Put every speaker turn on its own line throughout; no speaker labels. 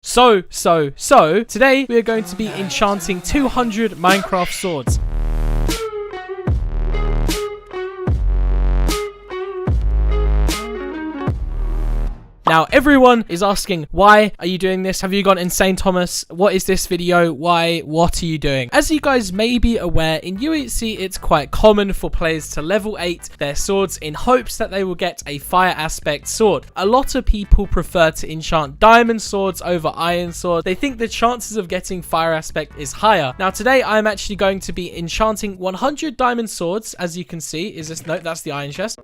So, today we are going to be enchanting 200 Minecraft swords. Now, everyone is asking, why are you doing this? Have you gone insane, Thomas? What is this video? Why? What are you doing? As you guys may be aware, in UHC, it's quite common for players to level 8 their swords in hopes that they will get a fire aspect sword. A lot of people prefer to enchant diamond swords over iron swords. They think the chances of getting fire aspect is higher. Now, today, I'm actually going to be enchanting 100 diamond swords. As you can see, that's the iron chest.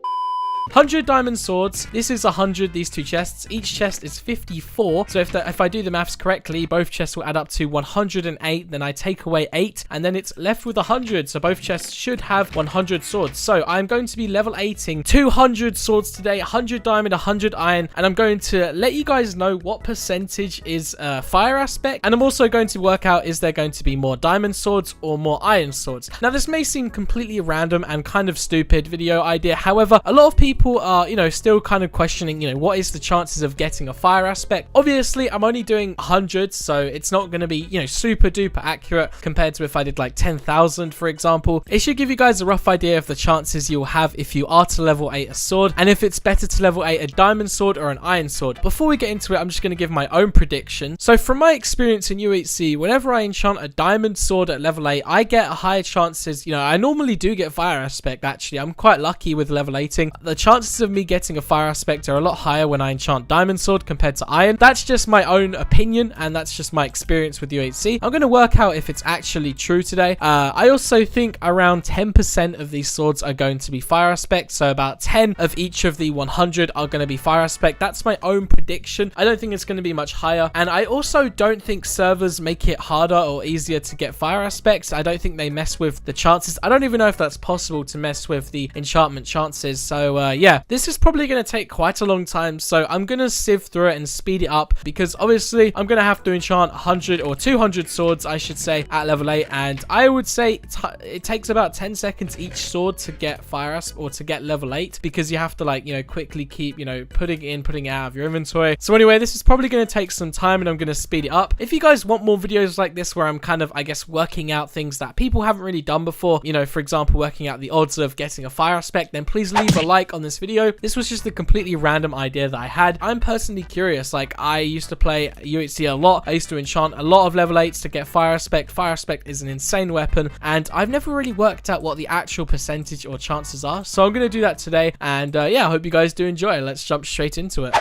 100 diamond swords. This is 100, these two chests. Each chest is 54. So if I do the maths correctly, both chests will add up to 108. Then I take away 8 and then it's left with 100. So both chests should have 100 swords. So I'm going to be level 8ing 200 swords today, 100 diamond, 100 iron. And I'm going to let you guys know what percentage is fire aspect. And I'm also going to work out, is there going to be more diamond swords or more iron swords? Now, this may seem completely random and kind of stupid video idea. However, a lot of people are, still kind of questioning, what is the chances of getting a fire aspect? Obviously, I'm only doing 100, so it's not going to be, super duper accurate compared to if I did like 10,000, for example. It should give you guys a rough idea of the chances you'll have if you are to level 8 a sword, and if it's better to level 8 a diamond sword or an iron sword. Before we get into it, I'm just going to give my own prediction. So from my experience in UHC, whenever I enchant a diamond sword at level 8, I get higher chances. I normally do get fire aspect, actually. I'm quite lucky with level 8ing. The chances of me getting a fire aspect are a lot higher when I enchant diamond sword compared to iron. That's just my own opinion, and that's just my experience with UHC. I'm going to work out if it's actually true today. I also think around 10% of these swords are going to be fire aspect, so about 10 of each of the 100 are going to be fire aspect. That's my own prediction. I don't think it's going to be much higher, and I also don't think servers make it harder or easier to get fire aspects. I don't think they mess with the chances. I don't even know if that's possible to mess with the enchantment chances. So yeah, this is probably going to take quite a long time, so I'm going to sift through it and speed it up, because obviously I'm going to have to enchant 100 or 200 swords, I should say, at level 8, and I would say it takes about 10 seconds each sword to get fire aspect or to get level 8, because you have to quickly keep putting it out of your inventory. So anyway, this is probably going to take some time, and I'm going to speed it up. If you guys want more videos like this where I'm kind of, I guess, working out things that people haven't really done before, for example, working out the odds of getting a fire aspect, then please leave a like on this video. This was just a completely random idea that I had. I'm personally curious. I used to play UHC a lot. I used to enchant a lot of level 8s to get fire aspect. Fire aspect is an insane weapon, and I've never really worked out what the actual percentage or chances are. So I'm going to do that today, and yeah, I hope you guys do enjoy. Let's jump straight into it.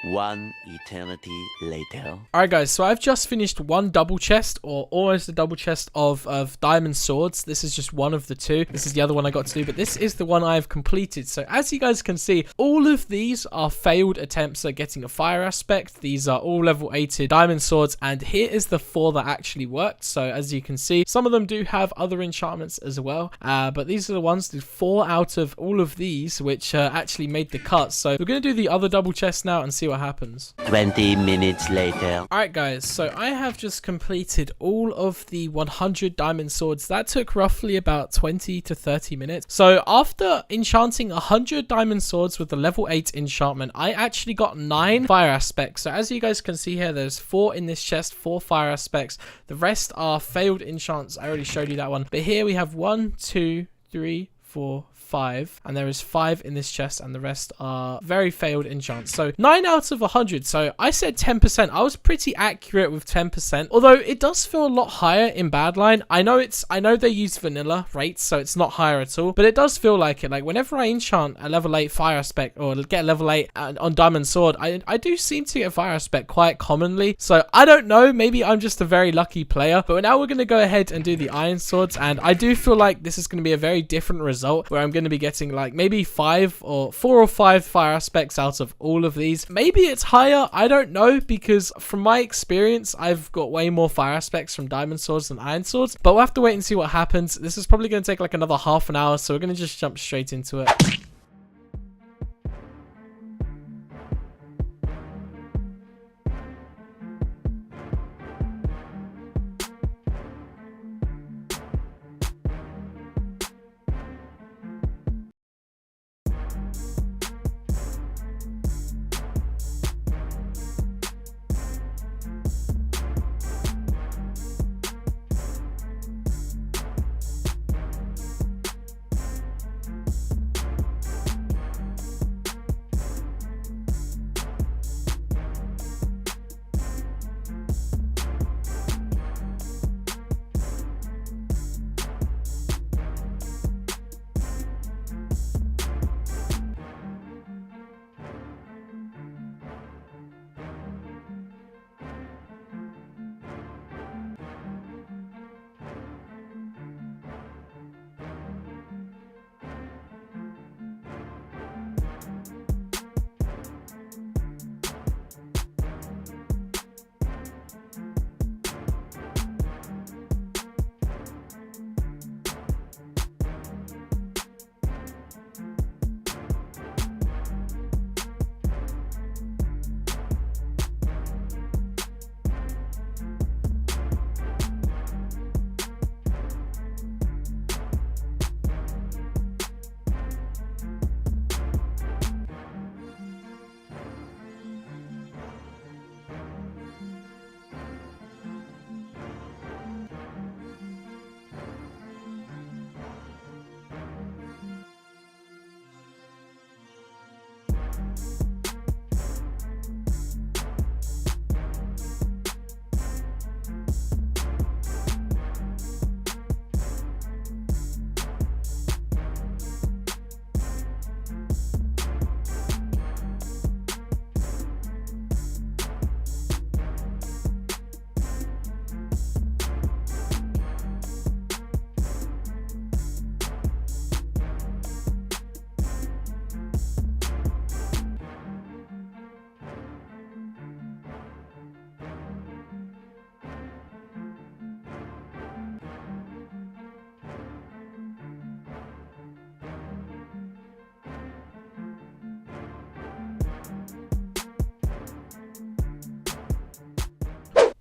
One eternity later.
Alright guys, so I've just finished one double chest, or almost a double chest of diamond swords. This is just one of the two. This is the other one I got to do, but this is the one I've completed. So as you guys can see, all of these are failed attempts at getting a fire aspect. These are all level 8 diamond swords, and here is the 4 that actually worked. So as you can see, some of them do have other enchantments as well, but these are the ones, the 4 out of all of these which actually made the cut. So we're going to do the other double chest now and see what happens.
20 minutes later.
Alright guys, so I have just completed all of the 100 diamond swords. That took roughly about 20 to 30 minutes. So after enchanting 100 diamond swords with the level 8 enchantment, I actually got 9 fire aspects. So as you guys can see here, there's 4 in this chest, 4 fire aspects. The rest are failed enchants. I already showed you that one. But here we have 1, 2, 3, 4, 5, and there is 5 in this chest, and the rest are very failed enchants. So 9 out of 100. So I said 10%. I was pretty accurate with 10%, although it does feel a lot higher in Badline. I know they use vanilla rates, so it's not higher at all, but it does feel like it. Like whenever I enchant a level 8 fire aspect or get a level 8 on diamond sword, I do seem to get fire aspect quite commonly. So I don't know, maybe I'm just a very lucky player. But now we're going to go ahead and do the iron swords, and I do feel like this is going to be a very different result, where I'm going to be getting like maybe 4 or 5 fire aspects out of all of these. Maybe it's higher, I don't know, because from my experience, I've got way more fire aspects from diamond swords than iron swords, but we'll have to wait and see what happens. This is probably going to take like another half an hour, so we're going to just jump straight into it.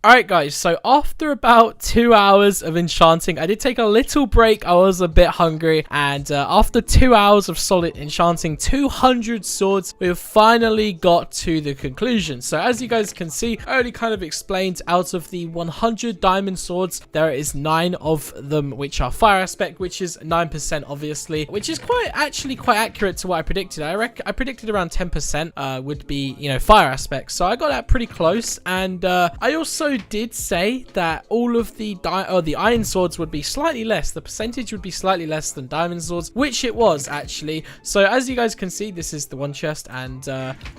Alright guys, so after about 2 hours of enchanting, I did take a little break. I was a bit hungry, and after 2 hours of solid enchanting 200 swords, we have finally got to the conclusion. So as you guys can see, I already kind of explained, out of the 100 diamond swords, there is 9 of them which are fire aspect, which is 9% obviously, which is actually quite accurate to what I predicted. I predicted around 10% would be, you know, fire aspects, so I got that pretty close. And I also did say that all of the iron swords would be slightly less. The percentage would be slightly less than diamond swords, which it was actually. So as you guys can see, this is the one chest, and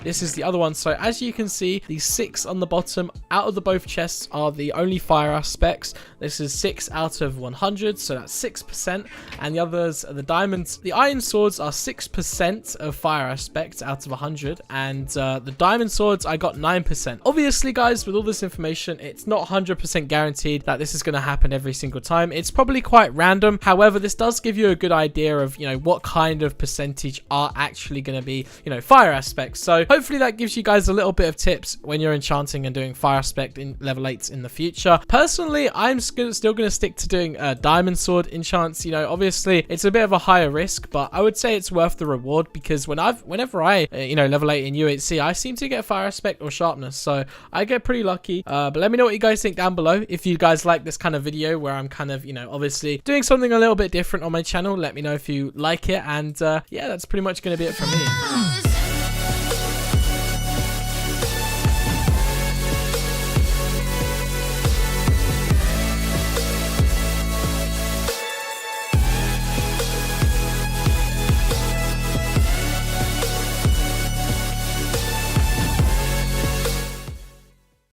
this is the other one. So as you can see, the 6 on the bottom out of the both chests are the only fire aspects. This is 6 out of 100, so that's 6%, and the others are the diamonds. The iron swords are 6% of fire aspects out of 100, and the diamond swords I got 9%. Obviously guys, with all this information, it's not 100% guaranteed that this is going to happen every single time. It's probably quite random. However, this does give you a good idea of, you know, what kind of percentage are actually going to be, you know, fire aspects. So hopefully that gives you guys a little bit of tips when you're enchanting and doing fire aspect in level 8s in the future. Personally, I'm still going to stick to doing diamond sword enchants. You know, obviously it's a bit of a higher risk, but I would say it's worth the reward, because whenever I you know, level 8 in UHC, I seem to get fire aspect or sharpness, so I get pretty lucky. But let me know what you guys think down below. If you guys like this kind of video where I'm kind of, you know, obviously doing something a little bit different on my channel, let me know if you like it. And yeah, that's pretty much going to be it from me.